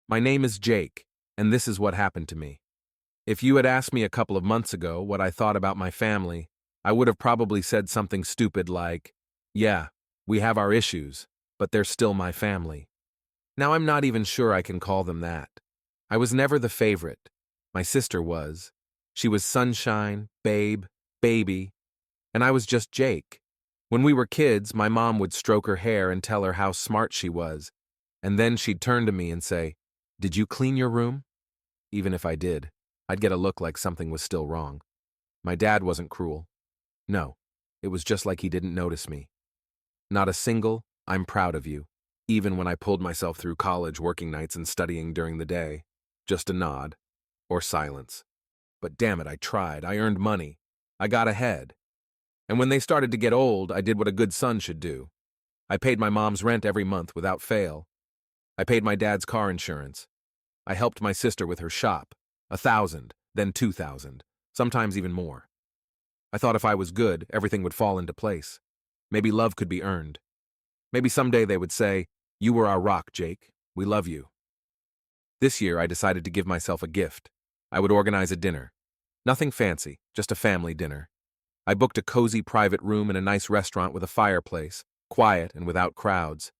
My name is Jake, and this is what happened to me. If you had asked me a couple of months ago what I thought about my family, I would have probably said something stupid like, yeah, we have our issues, but they're still my family. Now I'm not even sure I can call them that. I was never the favorite. My sister was. She was sunshine, babe, baby, and I was just Jake. When we were kids, my mom would stroke her hair and tell her how smart she was, and then she'd turn to me and say, "Did you clean your room?" Even if I did, I'd get a look like something was still wrong. My dad wasn't cruel. No, it was just like he didn't notice me. Not a single, "I'm proud of you," even when I pulled myself through college working nights and studying during the day. Just a nod. Or silence. But damn it, I tried. I earned money. I got ahead. And when they started to get old, I did what a good son should do. I paid my mom's rent every month without fail. I paid my dad's car insurance. I helped my sister with her shop. 1,000, then 2,000, sometimes even more. I thought if I was good, everything would fall into place. Maybe love could be earned. Maybe someday they would say, "You were our rock, Jake. We love you." This year, I decided to give myself a gift. I would organize a dinner. Nothing fancy, just a family dinner. I booked a cozy private room in a nice restaurant with a fireplace, quiet and without crowds.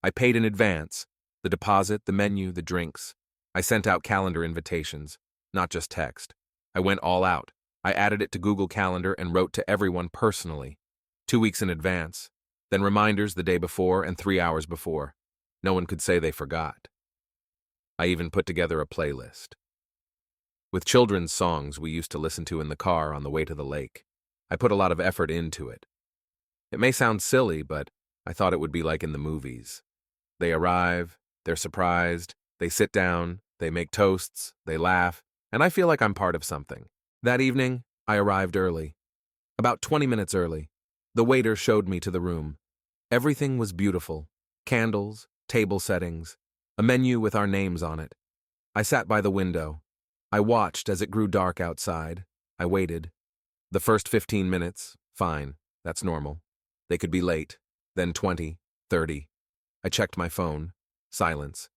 I paid in advance, the deposit, the menu, the drinks. I sent out calendar invitations, not just text. I went all out. I added it to Google Calendar and wrote to everyone personally, 2 weeks in advance, then reminders the day before and 3 hours before. No one could say they forgot. I even put together a playlist with children's songs we used to listen to in the car on the way to the lake. I put a lot of effort into it. It may sound silly, but I thought it would be like in the movies. They arrive, they're surprised, they sit down, they make toasts, they laugh, and I feel like I'm part of something. That evening, I arrived early. About 20 minutes early. The waiter showed me to the room. Everything was beautiful. Candles, table settings, a menu with our names on it. I sat by the window. I watched as it grew dark outside. I waited. The first 15 minutes, fine, that's normal. They could be late. Then 20, 30. I checked my phone. Silence.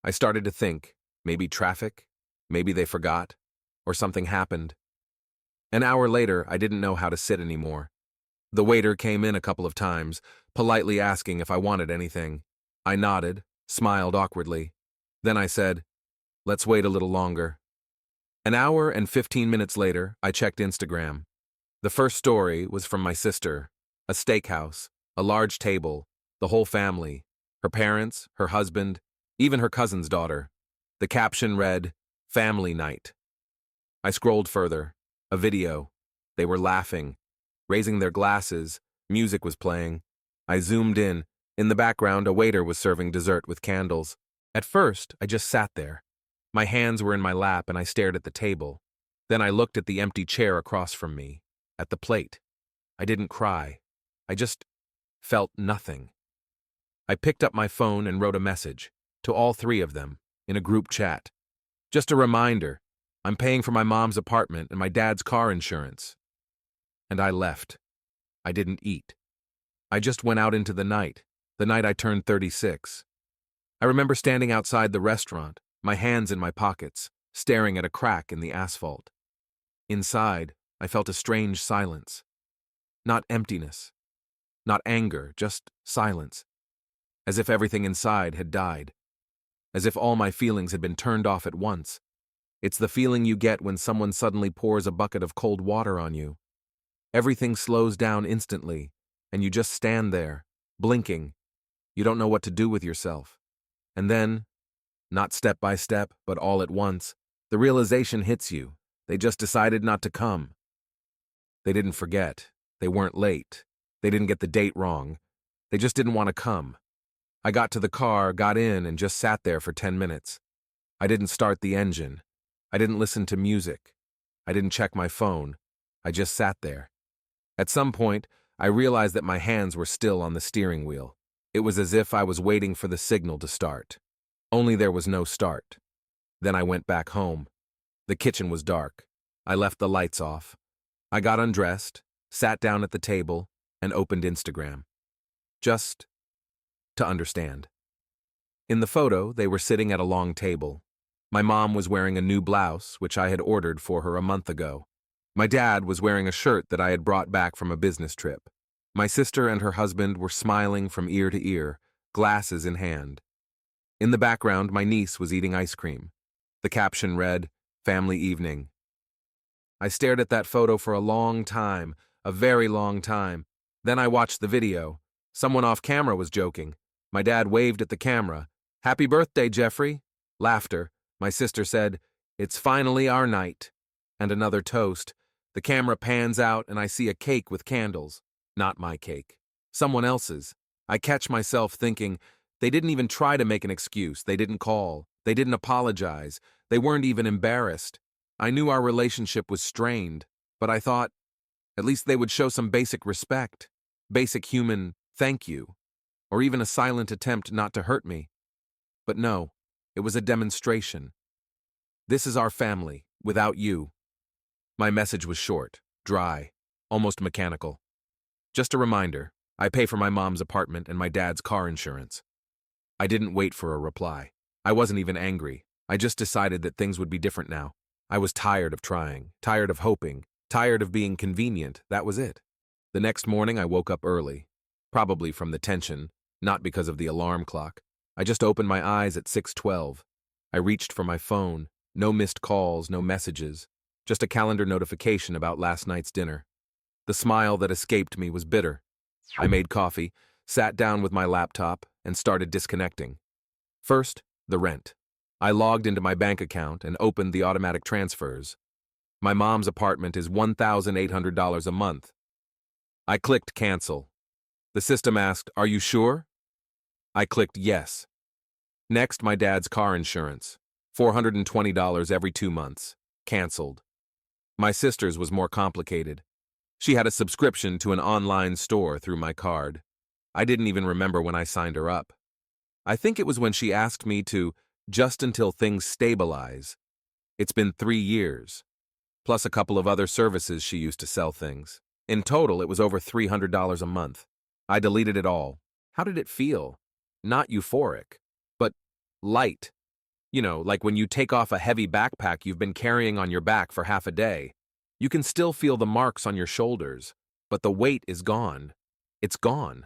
I started to think, maybe traffic, maybe they forgot, or something happened. An hour later, I didn't know how to sit anymore. The waiter came in a couple of times, politely asking if I wanted anything. I nodded, smiled awkwardly. Then I said, "Let's wait a little longer." An hour and 15 minutes later, I checked Instagram. The first story was from my sister. A steakhouse, a large table, the whole family, her parents, her husband, even her cousin's daughter. The caption read, "Family Night." I scrolled further. A video. They were laughing, raising their glasses, music was playing. I zoomed in. In the background, a waiter was serving dessert with candles. At first, I just sat there. My hands were in my lap and I stared at the table. Then I looked at the empty chair across from me, at the plate. I didn't cry. I just felt nothing. I picked up my phone and wrote a message, to all three of them, in a group chat. Just a reminder, I'm paying for my mom's apartment and my dad's car insurance. And I left. I didn't eat. I just went out into the night I turned 36. I remember standing outside the restaurant, my hands in my pockets, staring at a crack in the asphalt. Inside, I felt a strange silence. Not emptiness. Not anger, just silence. As if everything inside had died. As if all my feelings had been turned off at once. It's the feeling you get when someone suddenly pours a bucket of cold water on you. Everything slows down instantly, and you just stand there, blinking. You don't know what to do with yourself. And then, not step by step, but all at once, the realization hits you. They just decided not to come. They didn't forget. They weren't late. They didn't get the date wrong. They just didn't want to come. I got to the car, got in, and just sat there for 10 minutes. I didn't start the engine. I didn't listen to music. I didn't check my phone. I just sat there. At some point, I realized that my hands were still on the steering wheel. It was as if I was waiting for the signal to start. Only there was no start. Then I went back home. The kitchen was dark. I left the lights off. I got undressed, sat down at the table, and opened Instagram. Just to understand. In the photo, they were sitting at a long table. My mom was wearing a new blouse, which I had ordered for her a month ago. My dad was wearing a shirt that I had brought back from a business trip. My sister and her husband were smiling from ear to ear, glasses in hand. In the background, my niece was eating ice cream. The caption read, "Family Evening." I stared at that photo for a long time, a very long time. Then I watched the video. Someone off camera was joking. My dad waved at the camera. "Happy birthday, Jeffrey." Laughter. My sister said, "It's finally our night." And another toast. The camera pans out and I see a cake with candles. Not my cake. Someone else's. I catch myself thinking, they didn't even try to make an excuse. They didn't call. They didn't apologize. They weren't even embarrassed. I knew our relationship was strained, but I thought, at least they would show some basic respect, basic human thank you, or even a silent attempt not to hurt me. But no, it was a demonstration. "This is our family, without you." My message was short, dry, almost mechanical. Just a reminder, I pay for my mom's apartment and my dad's car insurance. I didn't wait for a reply. I wasn't even angry. I just decided that things would be different now. I was tired of trying, tired of hoping, tired of being convenient. That was it. The next morning I woke up early, probably from the tension, not because of the alarm clock. I just opened my eyes at 6:12. I reached for my phone. No missed calls, no messages. Just a calendar notification about last night's dinner. The smile that escaped me was bitter. I made coffee, sat down with my laptop, and started disconnecting. First, the rent. I logged into my bank account and opened the automatic transfers. My mom's apartment is $1,800 a month. I clicked cancel. The system asked, "Are you sure?" I clicked yes. Next, my dad's car insurance. $420 every 2 months. Canceled. My sister's was more complicated. She had a subscription to an online store through my card. I didn't even remember when I signed her up. I think it was when she asked me to just until things stabilize. It's been 3 years, plus a couple of other services she used to sell things. In total, it was over $300 a month. I deleted it all. How did it feel? Not euphoric, but light. You know, like when you take off a heavy backpack you've been carrying on your back for half a day. You can still feel the marks on your shoulders, but the weight is gone. It's gone.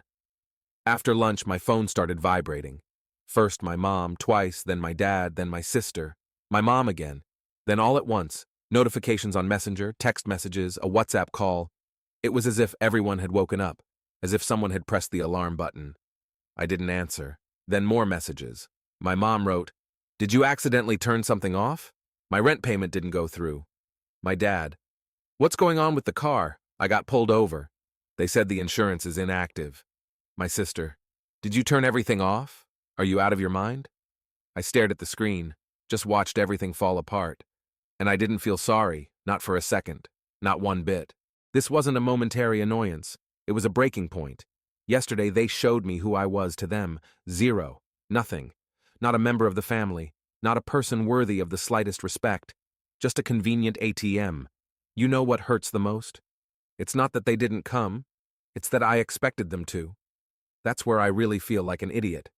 After lunch, my phone started vibrating. First my mom, twice, then my dad, then my sister, my mom again. Then all at once, notifications on Messenger, text messages, a WhatsApp call. It was as if everyone had woken up, as if someone had pressed the alarm button. I didn't answer. Then more messages. My mom wrote, "Did you accidentally turn something off? My rent payment didn't go through." My dad, "What's going on with the car? I got pulled over. They said the insurance is inactive." My sister, "Did you turn everything off? Are you out of your mind?" I stared at the screen, just watched everything fall apart. And I didn't feel sorry, not for a second, not one bit. This wasn't a momentary annoyance. It was a breaking point. Yesterday they showed me who I was to them. Zero. Nothing. Not a member of the family. Not a person worthy of the slightest respect. Just a convenient ATM. You know what hurts the most? It's not that they didn't come. It's that I expected them to. That's where I really feel like an idiot.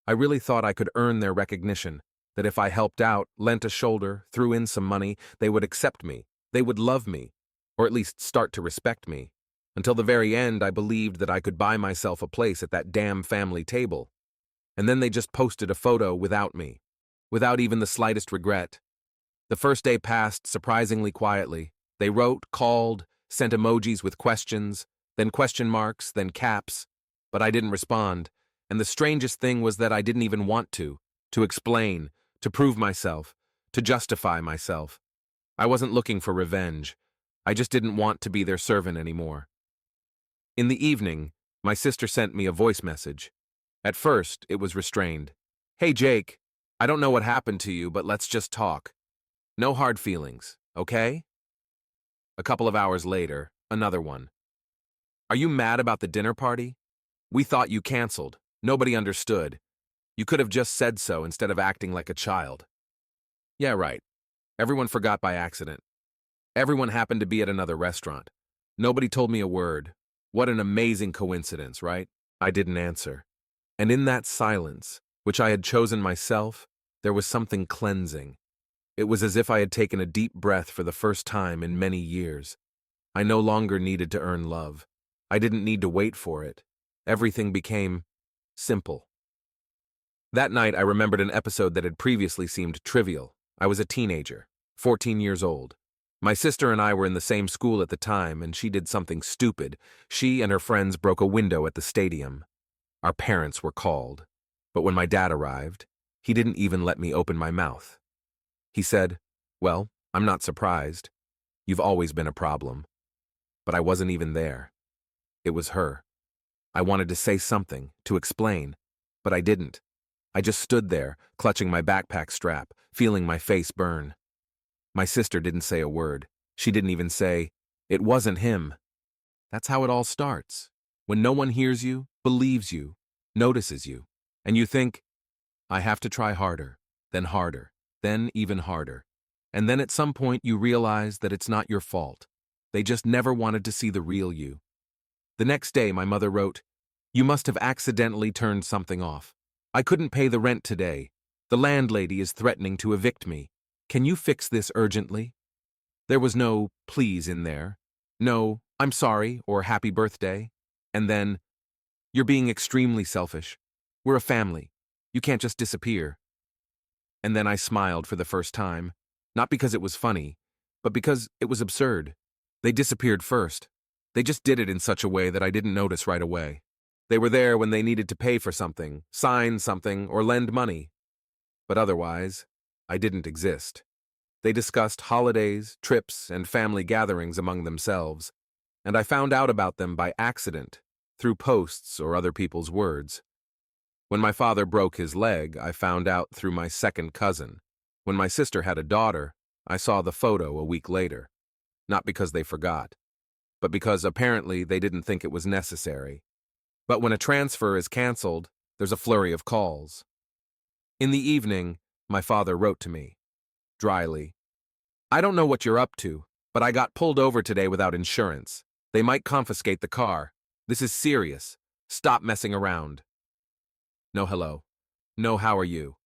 I really thought I could earn their recognition, that if I helped out, lent a shoulder, threw in some money, they would accept me, they would love me, or at least start to respect me. Until the very end, I believed that I could buy myself a place at that damn family table. And then they just posted a photo without me, without even the slightest regret. The first day passed surprisingly quietly. They wrote, called, sent emojis with questions, then question marks, then caps, but I didn't respond. And the strangest thing was that I didn't even want to explain, to prove myself, to justify myself. I wasn't looking for revenge. I just didn't want to be their servant anymore. In the evening, my sister sent me a voice message. At first, it was restrained. "Hey Jake, I don't know what happened to you, but let's just talk. No hard feelings, okay?" A couple of hours later, another one. "Are you mad about the dinner party? We thought you canceled. Nobody understood. You could have just said so instead of acting like a child." Yeah, right. Everyone forgot by accident. Everyone happened to be at another restaurant. Nobody told me a word. What an amazing coincidence, right? I didn't answer. And in that silence, which I had chosen myself, there was something cleansing. It was as if I had taken a deep breath for the first time in many years. I no longer needed to earn love. I didn't need to wait for it. Everything became simple. That night, I remembered an episode that had previously seemed trivial. I was a teenager, 14 years old. My sister and I were in the same school at the time, and she did something stupid. She and her friends broke a window at the stadium. Our parents were called. But when my dad arrived, he didn't even let me open my mouth. He said, "Well, I'm not surprised. You've always been a problem." But I wasn't even there. It was her. I wanted to say something, to explain, but I didn't. I just stood there, clutching my backpack strap, feeling my face burn. My sister didn't say a word. She didn't even say, "It wasn't him." That's how it all starts. When no one hears you, believes you, notices you, and you think, I have to try harder, then even harder. And then at some point you realize that it's not your fault. They just never wanted to see the real you. The next day my mother wrote, "You must have accidentally turned something off. I couldn't pay the rent today. The landlady is threatening to evict me. Can you fix this urgently?" There was no please in there. No, I'm sorry or happy birthday. And then, "You're being extremely selfish. We're a family. You can't just disappear." And then I smiled for the first time, not because it was funny, but because it was absurd. They disappeared first. They just did it in such a way that I didn't notice right away. They were there when they needed to pay for something, sign something, or lend money. But otherwise, I didn't exist. They discussed holidays, trips, and family gatherings among themselves, and I found out about them by accident, through posts or other people's words. When my father broke his leg, I found out through my second cousin. When my sister had a daughter, I saw the photo a week later. Not because they forgot, but because apparently they didn't think it was necessary. But when a transfer is canceled, there's a flurry of calls. In the evening, my father wrote to me, dryly, "I don't know what you're up to, but I got pulled over today without insurance. They might confiscate the car. This is serious. Stop messing around." No hello. No how are you.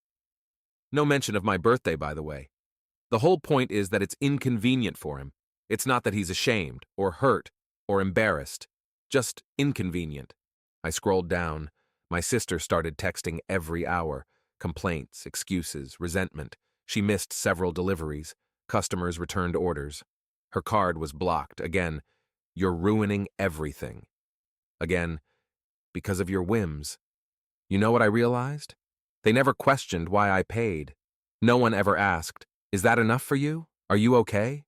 No mention of my birthday, by the way. The whole point is that it's inconvenient for him. It's not that he's ashamed, or hurt, or embarrassed. Just inconvenient. I scrolled down. My sister started texting every hour. Complaints, excuses, resentment. She missed several deliveries. Customers returned orders. Her card was blocked. Again, "You're ruining everything." Again, "Because of your whims." You know what I realized? They never questioned why I paid. No one ever asked, "Is that enough for you? Are you okay?"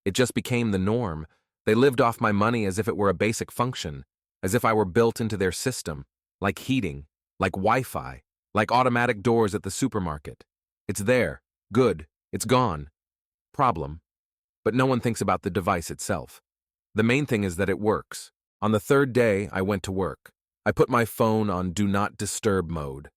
It just became the norm. They lived off my money as if it were a basic function, as if I were built into their system, like heating, like Wi-Fi, like automatic doors at the supermarket. It's there. Good. It's gone. Problem. But no one thinks about the device itself. The main thing is that it works. On the third day, I went to work. I put my phone on Do Not Disturb mode.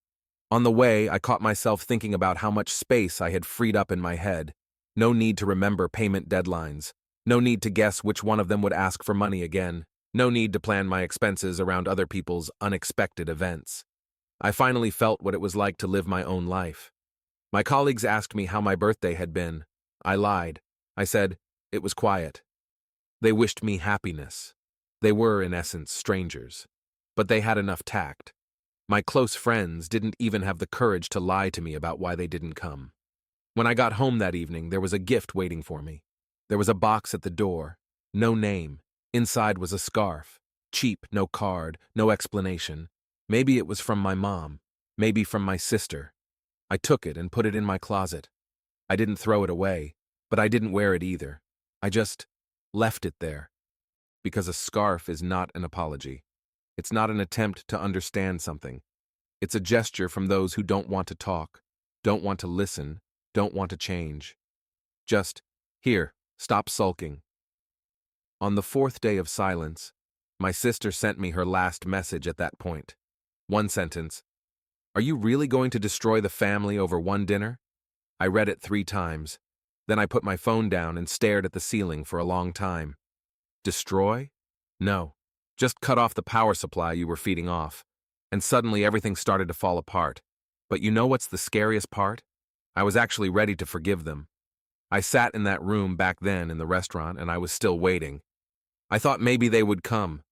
On the way, I caught myself thinking about how much space I had freed up in my head. No need to remember payment deadlines. No need to guess which one of them would ask for money again. No need to plan my expenses around other people's unexpected events. I finally felt what it was like to live my own life. My colleagues asked me how my birthday had been. I lied. I said, it was quiet. They wished me happiness. They were, in essence, strangers. But they had enough tact. My close friends didn't even have the courage to lie to me about why they didn't come. When I got home that evening, there was a gift waiting for me. There was a box at the door. No name. Inside was a scarf. Cheap, no card, no explanation. Maybe it was from my mom. Maybe from my sister. I took it and put it in my closet. I didn't throw it away, but I didn't wear it either. I just left it there. Because a scarf is not an apology. It's not an attempt to understand something. It's a gesture from those who don't want to talk, don't want to listen, don't want to change. Just, here, stop sulking. On the fourth day of silence, my sister sent me her last message at that point. One sentence. "Are you really going to destroy the family over one dinner?" I read it 3 times. Then I put my phone down and stared at the ceiling for a long time. Destroy? No. Just cut off the power supply you were feeding off. And suddenly everything started to fall apart. But you know what's the scariest part? I was actually ready to forgive them. I sat in that room back then in the restaurant and I was still waiting. I thought maybe they would come.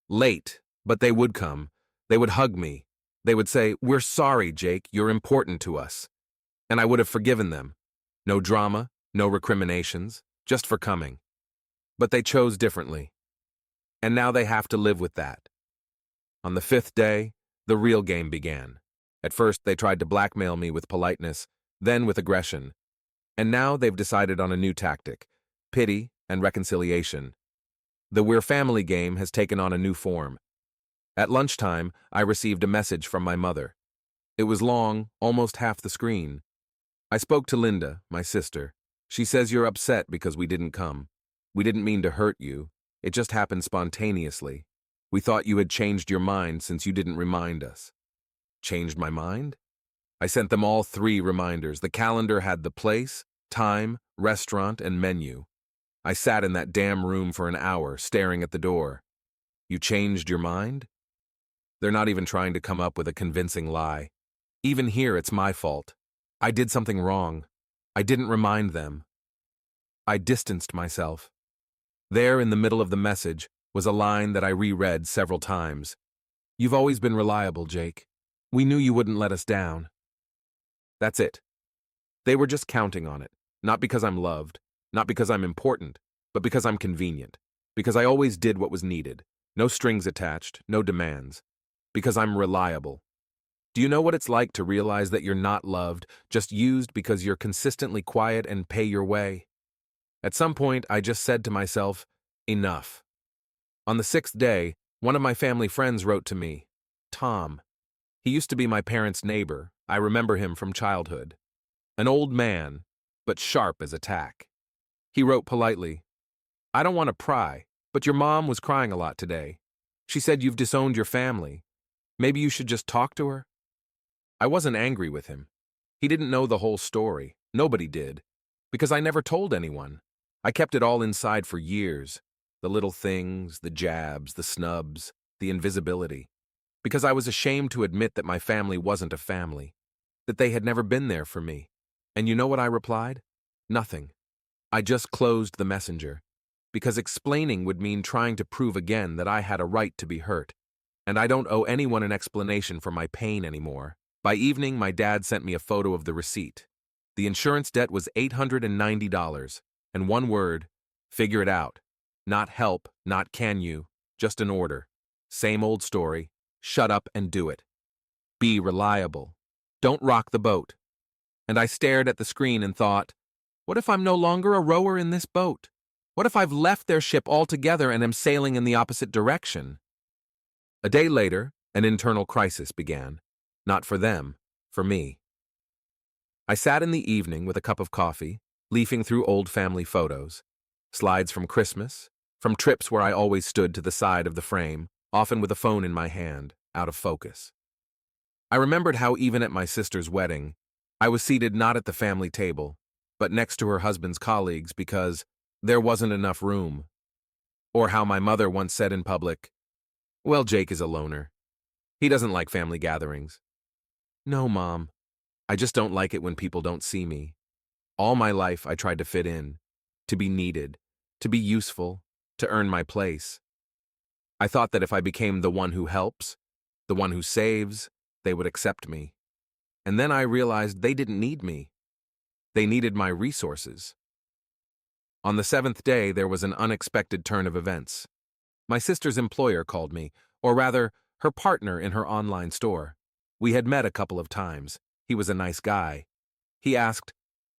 Late, but they would come. They would hug me. They would say, "We're sorry, Jake, you're important to us." And I would have forgiven them. No drama, no recriminations, just for coming. But they chose differently. And now they have to live with that. On the fifth day, the real game began. At first, they tried to blackmail me with politeness, then with aggression. And now they've decided on a new tactic: pity and reconciliation. The We're Family game has taken on a new form. At lunchtime, I received a message from my mother. It was long, almost half the screen. I spoke to Linda, my sister. She says you're upset because we didn't come. We didn't mean to hurt you. It just happened spontaneously. We thought you had changed your mind since you didn't remind us. Changed my mind? I sent them all 3 reminders. The calendar had the place, time, restaurant, and menu. I sat in that damn room for an hour, staring at the door. You changed your mind? They're not even trying to come up with a convincing lie. Even here, it's my fault. I did something wrong. I didn't remind them. I distanced myself. There, in the middle of the message, was a line that I reread several times. "You've always been reliable, Jake. We knew you wouldn't let us down." That's it. They were just counting on it, not because I'm loved, not because I'm important, but because I'm convenient, because I always did what was needed, no strings attached, no demands, because I'm reliable. Do you know what it's like to realize that you're not loved, just used because you're consistently quiet and pay your way? At some point, I just said to myself, enough. On the 6th day, one of my family friends wrote to me, Tom. He used to be my parents' neighbor. I remember him from childhood. An old man, but sharp as a tack. He wrote politely, "I don't want to pry, but your mom was crying a lot today. She said you've disowned your family. Maybe you should just talk to her?" I wasn't angry with him. He didn't know the whole story. Nobody did. Because I never told anyone. I kept it all inside for years. The little things, the jabs, the snubs, the invisibility. Because I was ashamed to admit that my family wasn't a family. That they had never been there for me. And you know what I replied? Nothing. I just closed the messenger. Because explaining would mean trying to prove again that I had a right to be hurt. And I don't owe anyone an explanation for my pain anymore. By evening, my dad sent me a photo of the receipt. The insurance debt was $890, and one word, figure it out. Not help, not can you, just an order. Same old story, shut up and do it. Be reliable. Don't rock the boat. And I stared at the screen and thought, what if I'm no longer a rower in this boat? What if I've left their ship altogether and am sailing in the opposite direction? A day later, an internal crisis began. Not for them, for me. I sat in the evening with a cup of coffee, leafing through old family photos, slides from Christmas, from trips where I always stood to the side of the frame, often with a phone in my hand, out of focus. I remembered how even at my sister's wedding, I was seated not at the family table, but next to her husband's colleagues because there wasn't enough room. Or how my mother once said in public, "Well, Jake is a loner. He doesn't like family gatherings." No, Mom. I just don't like it when people don't see me. All my life I tried to fit in, to be needed, to be useful, to earn my place. I thought that if I became the one who helps, the one who saves, they would accept me. And then I realized they didn't need me. They needed my resources. On the 7th day, there was an unexpected turn of events. My sister's employer called me, or rather, her partner in her online store. We had met a couple of times. He was a nice guy. He asked,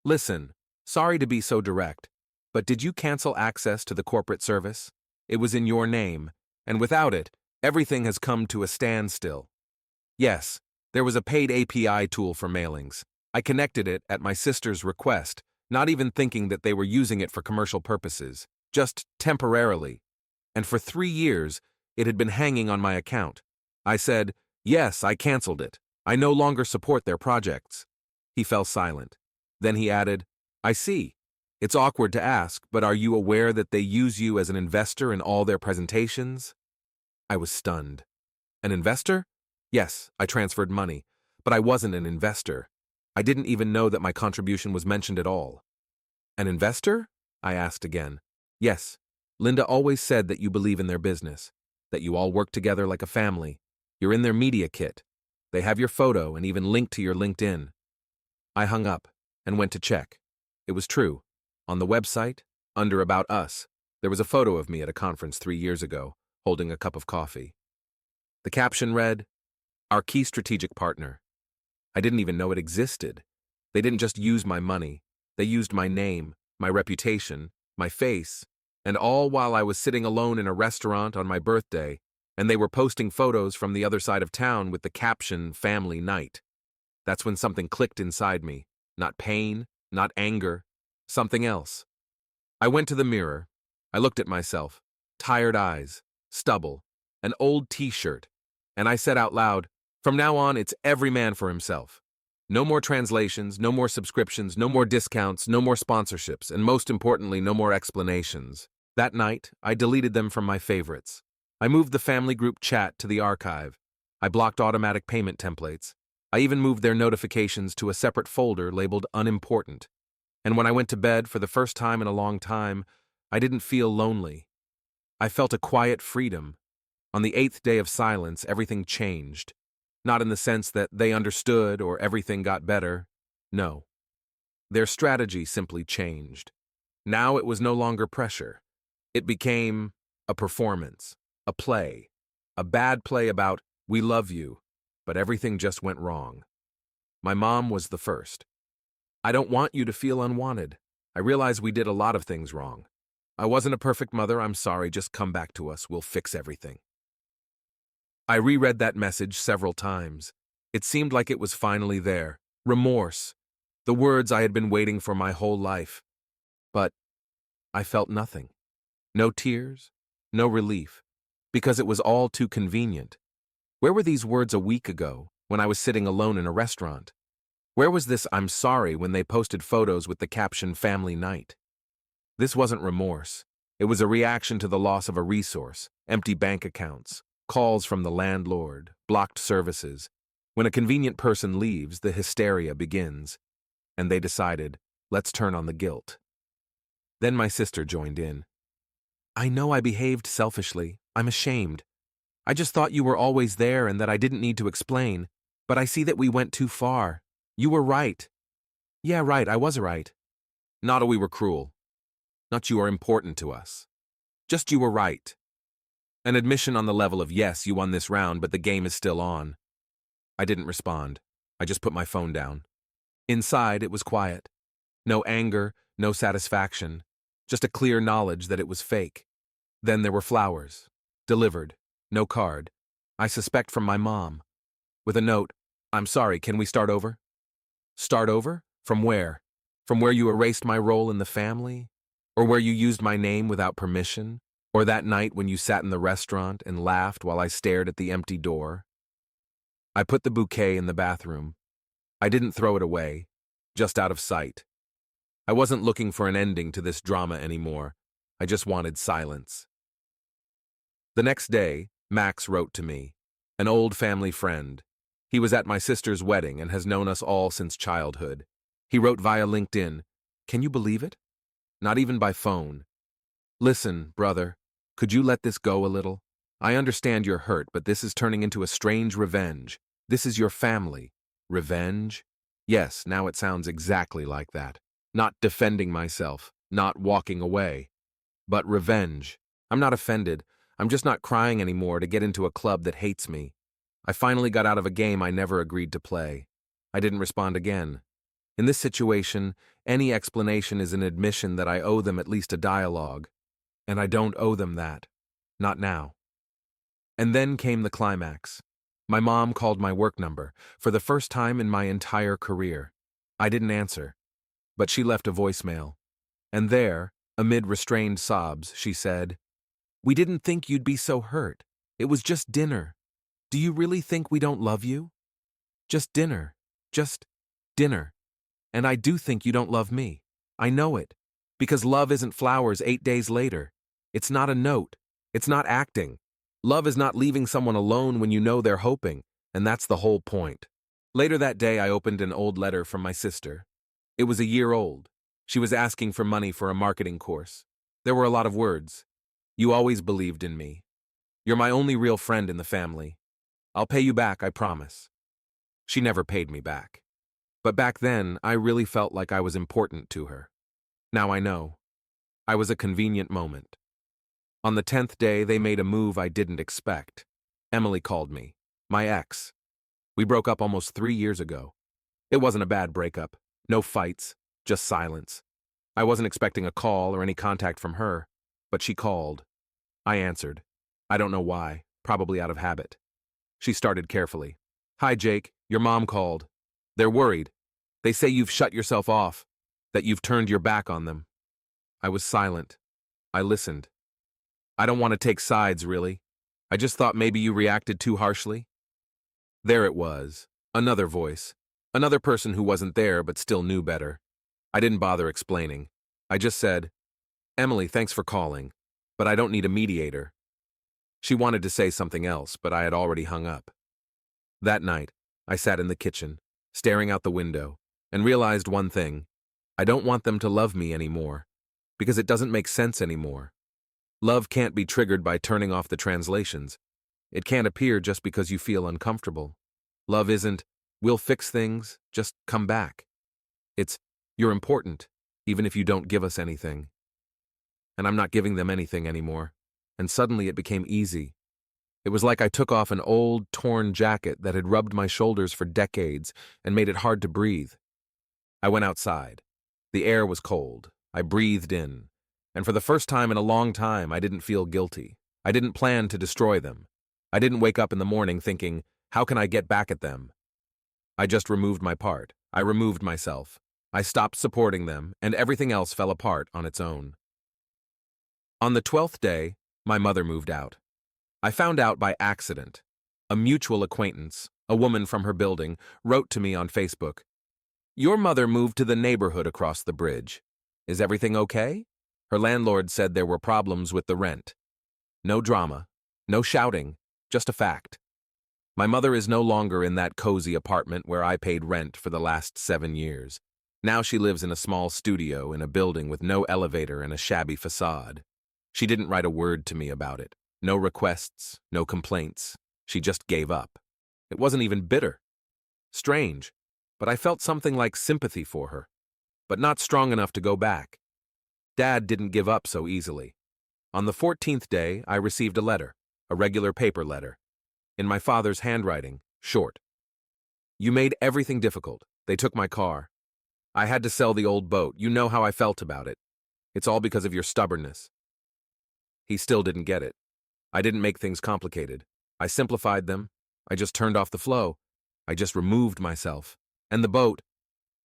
"Listen, sorry to be so direct, but did you cancel access to the corporate service? It was in your name, and without it, everything has come to a standstill." Yes, there was a paid API tool for mailings. I connected it at my sister's request, not even thinking that they were using it for commercial purposes, just temporarily. And for 3 years, it had been hanging on my account. I said, "Yes, I canceled it. I no longer support their projects." He fell silent. Then he added, "I see. It's awkward to ask, but are you aware that they use you as an investor in all their presentations?" I was stunned. An investor? Yes, I transferred money. but I wasn't an investor. I didn't even know that my contribution was mentioned at all. An investor? I asked again. Yes. Linda always said that you believe in their business, that you all work together like a family. You're in their media kit. They have your photo and even linked to your LinkedIn. I hung up and went to check. It was true. On the website, under About Us, there was a photo of me at a conference 3 years ago, holding a cup of coffee. The caption read, "Our key strategic partner." I didn't even know it existed. They didn't just use my money. They used my name, my reputation, my face, and all while I was sitting alone in a restaurant on my birthday, and they were posting photos from the other side of town with the caption "Family Night." That's when something clicked inside me. Not pain, not anger, something else. I went to the mirror. I looked at myself, tired eyes, stubble, an old t-shirt, and I said out loud, "From now on, it's every man for himself. No more translations, no more subscriptions, no more discounts, no more sponsorships, and most importantly, no more explanations." That night, I deleted them from my favorites. I moved the family group chat to the archive. I blocked automatic payment templates. I even moved their notifications to a separate folder labeled unimportant. And when I went to bed for the first time in a long time, I didn't feel lonely. I felt a quiet freedom. On the 8th day of silence, everything changed. Not in the sense that they understood or everything got better. No. Their strategy simply changed. Now it was no longer pressure. It became a performance, a play, a bad play about, "We love you," but everything just went wrong. My mom was the first. "I don't want you to feel unwanted. I realize we did a lot of things wrong. I wasn't a perfect mother, I'm sorry, just come back to us, we'll fix everything." I reread that message several times. It seemed like it was finally there. Remorse. The words I had been waiting for my whole life. But I felt nothing. No tears, no relief, because it was all too convenient. Where were these words a week ago, when I was sitting alone in a restaurant? Where was this "I'm sorry" when they posted photos with the caption "Family Night"? This wasn't remorse. It was a reaction to the loss of a resource, empty bank accounts, calls from the landlord, blocked services. When a convenient person leaves, the hysteria begins. And they decided, let's turn on the guilt. Then my sister joined in. "I know I behaved selfishly. I'm ashamed. I just thought you were always there and that I didn't need to explain. But I see that we went too far. You were right." "Yeah, right, I was right." "Not we were cruel. Not you are important to us. Just you were right." An admission on the level of, "Yes, you won this round, but the game is still on." I didn't respond. I just put my phone down. Inside, it was quiet. No anger, no satisfaction. Just a clear knowledge that it was fake. Then there were flowers. Delivered. No card. I suspect from my mom. With a note, "I'm sorry, can we start over?" Start over? From where? From where you erased my role in the family? Or where you used my name without permission? Or that night when you sat in the restaurant and laughed while I stared at the empty door? I put the bouquet in the bathroom. I didn't throw it away, just out of sight. I wasn't looking for an ending to this drama anymore. I just wanted silence. The next day, Max wrote to me, an old family friend. He was at my sister's wedding and has known us all since childhood. He wrote via LinkedIn. Can you believe it? Not even by phone. "Listen, brother, could you let this go a little? I understand you're hurt, but this is turning into a strange revenge. This is your family. Revenge? Yes, now it sounds exactly like that. Not defending myself, not walking away. But revenge. I'm not offended. I'm just not crying anymore to get into a club that hates me. I finally got out of a game I never agreed to play." I didn't respond again. In this situation, any explanation is an admission that I owe them at least a dialogue. And I don't owe them that. Not now. And then came the climax. My mom called my work number, for the first time in my entire career. I didn't answer, but she left a voicemail. And there, amid restrained sobs, she said, "We didn't think you'd be so hurt. It was just dinner. Do you really think we don't love you? Just dinner. Just dinner. And I do think you don't love me. I know it. Because love isn't flowers 8 days later. It's not a note. It's not acting. Love is not leaving someone alone when you know they're hoping, and that's the whole point. Later that day, I opened an old letter from my sister. It was a year old. She was asking for money for a marketing course. There were a lot of words. You always believed in me. You're my only real friend in the family. I'll pay you back, I promise. She never paid me back. But back then, I really felt like I was important to her. Now I know. I was a convenient moment. On the 10th day, they made a move I didn't expect. Emily called me, my ex. We broke up almost 3 years ago. It wasn't a bad breakup. No fights, just silence. I wasn't expecting a call or any contact from her, but she called. I answered. I don't know why, probably out of habit. She started carefully. Hi, Jake, your mom called. They're worried. They say you've shut yourself off, that you've turned your back on them. I was silent. I listened. I don't want to take sides, really. I just thought maybe you reacted too harshly. There it was. Another voice. Another person who wasn't there but still knew better. I didn't bother explaining. I just said, Emily, thanks for calling, but I don't need a mediator. She wanted to say something else, but I had already hung up. That night, I sat in the kitchen, staring out the window, and realized one thing. I don't want them to love me anymore, because it doesn't make sense anymore. Love can't be triggered by turning off the translations. It can't appear just because you feel uncomfortable. Love isn't, we'll fix things, just come back. It's, you're important, even if you don't give us anything. And I'm not giving them anything anymore. And suddenly it became easy. It was like I took off an old, torn jacket that had rubbed my shoulders for decades and made it hard to breathe. I went outside. The air was cold. I breathed in. And for the first time in a long time, I didn't feel guilty. I didn't plan to destroy them. I didn't wake up in the morning thinking, how can I get back at them? I just removed my part. I removed myself. I stopped supporting them, and everything else fell apart on its own. On the 12th day, my mother moved out. I found out by accident. A mutual acquaintance, a woman from her building, wrote to me on Facebook, Your mother moved to the neighborhood across the bridge. Is everything okay? Her landlord said there were problems with the rent. No drama, no shouting, just a fact. My mother is no longer in that cozy apartment where I paid rent for the last 7 years. Now she lives in a small studio in a building with no elevator and a shabby facade. She didn't write a word to me about it. No requests, no complaints. She just gave up. It wasn't even bitter. Strange, but I felt something like sympathy for her, but not strong enough to go back. Dad didn't give up so easily. On the 14th day, I received a letter, a regular paper letter. In my father's handwriting, short. You made everything difficult. They took my car. I had to sell the old boat. You know how I felt about it. It's all because of your stubbornness. He still didn't get it. I didn't make things complicated. I simplified them. I just turned off the flow. I just removed myself. And the boat.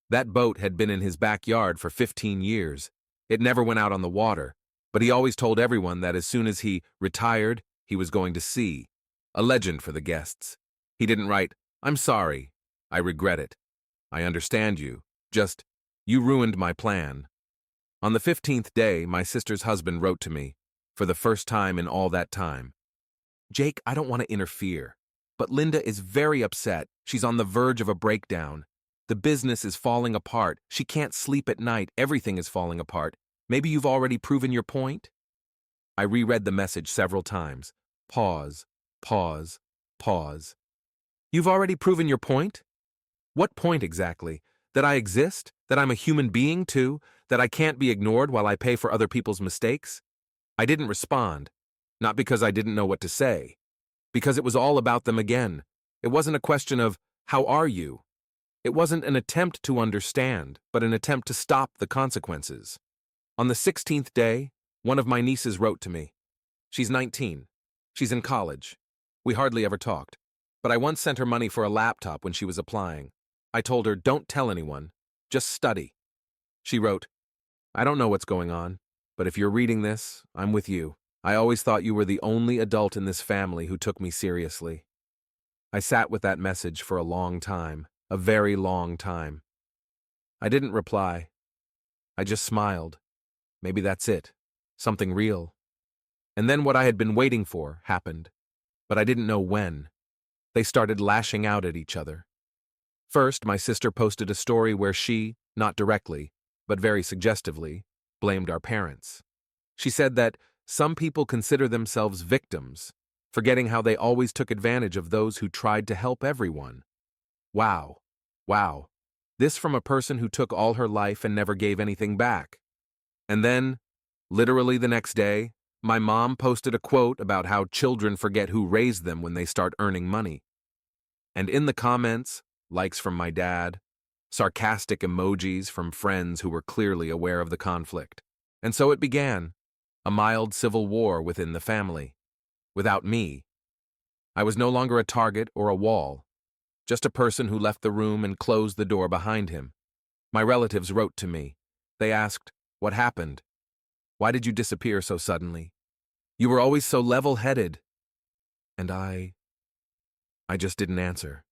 That boat had been in his backyard for 15 years. It never went out on the water, but he always told everyone that as soon as he retired, he was going to sea. A legend for the guests. He didn't write, I'm sorry. I regret it. I understand you. Just, you ruined my plan. On the 15th day, my sister's husband wrote to me, for the first time in all that time. Jake, I don't want to interfere, but Linda is very upset. She's on the verge of a breakdown. The business is falling apart. She can't sleep at night. Everything is falling apart. Maybe you've already proven your point? I reread the message several times. Pause, pause, pause. You've already proven your point? What point exactly? That I exist? That I'm a human being too? That I can't be ignored while I pay for other people's mistakes? I didn't respond. Not because I didn't know what to say. Because it was all about them again. It wasn't a question of, how are you? It wasn't an attempt to understand, but an attempt to stop the consequences. On the 16th day, one of my nieces wrote to me. She's 19. She's in college. We hardly ever talked. But I once sent her money for a laptop when she was applying. I told her, don't tell anyone. Just study. She wrote, I don't know what's going on, but if you're reading this, I'm with you. I always thought you were the only adult in this family who took me seriously. I sat with that message for a long time, a very long time. I didn't reply. I just smiled. Maybe that's it. Something real. And then what I had been waiting for happened. But I didn't know when. They started lashing out at each other. First, my sister posted a story where she, not directly, but very suggestively, blamed our parents. She said that some people consider themselves victims, forgetting how they always took advantage of those who tried to help everyone. Wow. Wow. This from a person who took all her life and never gave anything back. And then, literally the next day, my mom posted a quote about how children forget who raised them when they start earning money. And in the comments, likes from my dad, sarcastic emojis from friends who were clearly aware of the conflict. And so it began, a mild civil war within the family. Without me, I was no longer a target or a wall, just a person who left the room and closed the door behind him. My relatives wrote to me. They asked, "What happened? Why did you disappear so suddenly? You were always so level-headed." And I just didn't answer.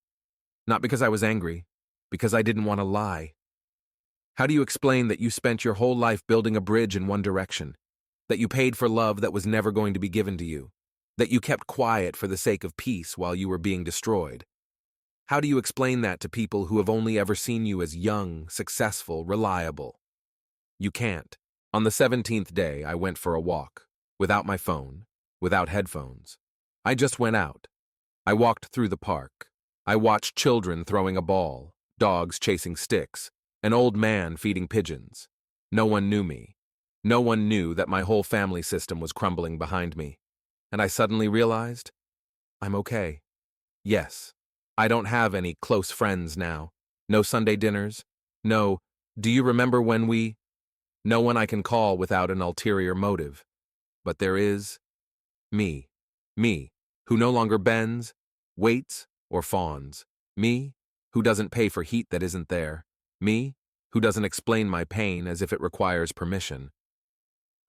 Not because I was angry, because I didn't want to lie. How do you explain that you spent your whole life building a bridge in one direction? That you paid for love that was never going to be given to you? That you kept quiet for the sake of peace while you were being destroyed? How do you explain that to people who have only ever seen you as young, successful, reliable? You can't. On the 17th day, I went for a walk, without my phone, without headphones. I just went out. I walked through the park. I watched children throwing a ball, dogs chasing sticks, an old man feeding pigeons. No one knew me. No one knew that my whole family system was crumbling behind me. And I suddenly realized, I'm okay. Yes, I don't have any close friends now. No Sunday dinners. No, do you remember when we... No one I can call without an ulterior motive. But there is... me. Me, who no longer bends, waits, or fawns. Me, who doesn't pay for heat that isn't there. Me, who doesn't explain my pain as if it requires permission.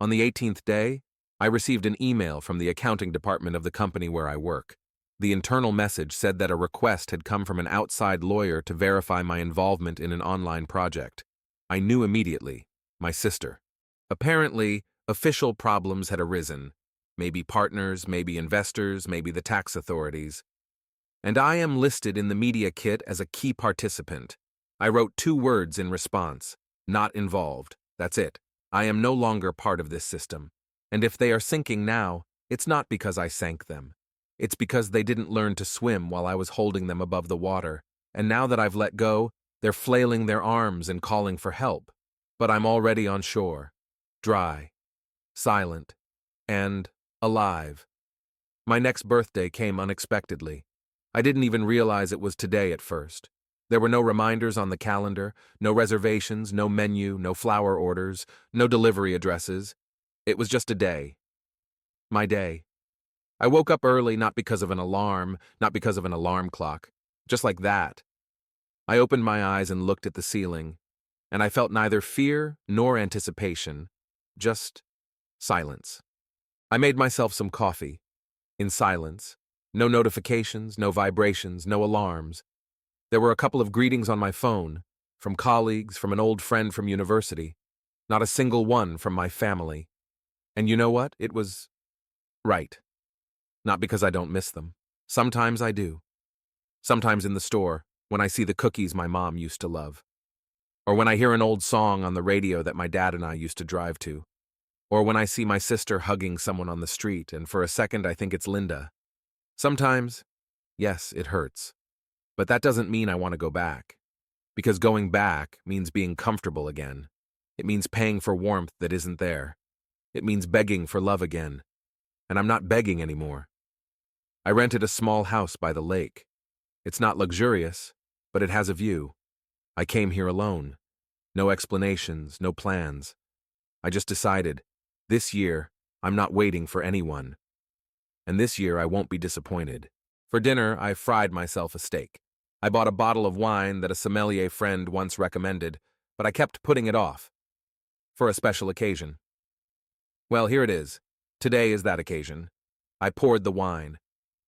On the 18th day, I received an email from the accounting department of the company where I work. The internal message said that a request had come from an outside lawyer to verify my involvement in an online project. I knew immediately, my sister. Apparently, official problems had arisen. Maybe partners, maybe investors, maybe the tax authorities. And I am listed in the media kit as a key participant. I wrote 2 words in response, not involved. That's it. I am no longer part of this system. And if they are sinking now, it's not because I sank them. It's because they didn't learn to swim while I was holding them above the water. And now that I've let go, they're flailing their arms and calling for help. But I'm already on shore, dry, silent, and alive. My next birthday came unexpectedly. I didn't even realize it was today at first. There were no reminders on the calendar, no reservations, no menu, no flower orders, no delivery addresses. It was just a day. My day. I woke up early not because of an alarm, not because of an alarm clock. Just like that. I opened my eyes and looked at the ceiling, and I felt neither fear nor anticipation, just silence. I made myself some coffee. In silence. No notifications, no vibrations, no alarms. There were a couple of greetings on my phone, from colleagues, from an old friend from university. Not a single one from my family. And you know what? It was right. Not because I don't miss them. Sometimes I do. Sometimes in the store, when I see the cookies my mom used to love. Or when I hear an old song on the radio that my dad and I used to drive to. Or when I see my sister hugging someone on the street and for a second I think it's Linda. Sometimes, yes, it hurts. But that doesn't mean I want to go back. Because going back means being comfortable again. It means paying for warmth that isn't there. It means begging for love again. And I'm not begging anymore. I rented a small house by the lake. It's not luxurious, but it has a view. I came here alone. No explanations, no plans. I just decided, this year, I'm not waiting for anyone. And this year I won't be disappointed. For dinner, I fried myself a steak. I bought a bottle of wine that a sommelier friend once recommended, but I kept putting it off. For a special occasion. Well, here it is. Today is that occasion. I poured the wine.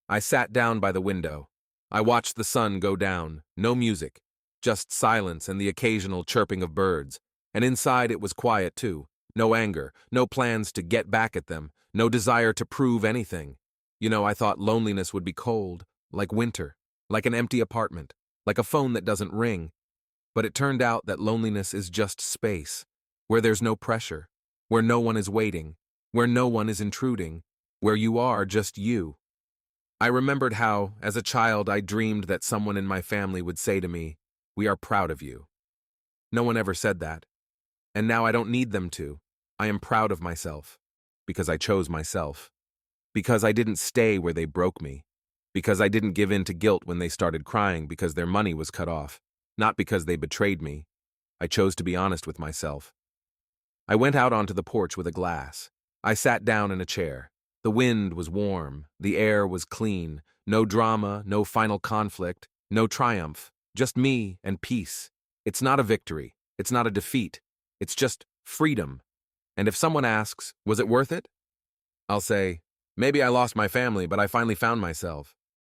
I sat down by the window. I watched the sun go down. No music. Just silence and the occasional chirping of birds. And inside it was quiet too. No anger. No plans to get back at them. No desire to prove anything. You know, I thought loneliness would be cold. Like winter. Like an empty apartment. like a phone that doesn't ring. But it turned out that loneliness is just space, where there's no pressure, where no one is waiting, where no one is intruding, where you are just you. I remembered how, as a child, I dreamed that someone in my family would say to me, "We are proud of you." No one ever said that. And now I don't need them to. I am proud of myself, because I chose myself, because I didn't stay where they broke me, because I didn't give in to guilt when they started crying because their money was cut off, not because they betrayed me. I chose to be honest with myself. I went out onto the porch with a glass. I sat down in a chair. The wind was warm, the air was clean, no drama, no final conflict, no triumph, just me and peace. It's not a victory, it's not a defeat, it's just freedom. And if someone asks, was it worth it? I'll say, maybe I lost my family, but I finally found myself.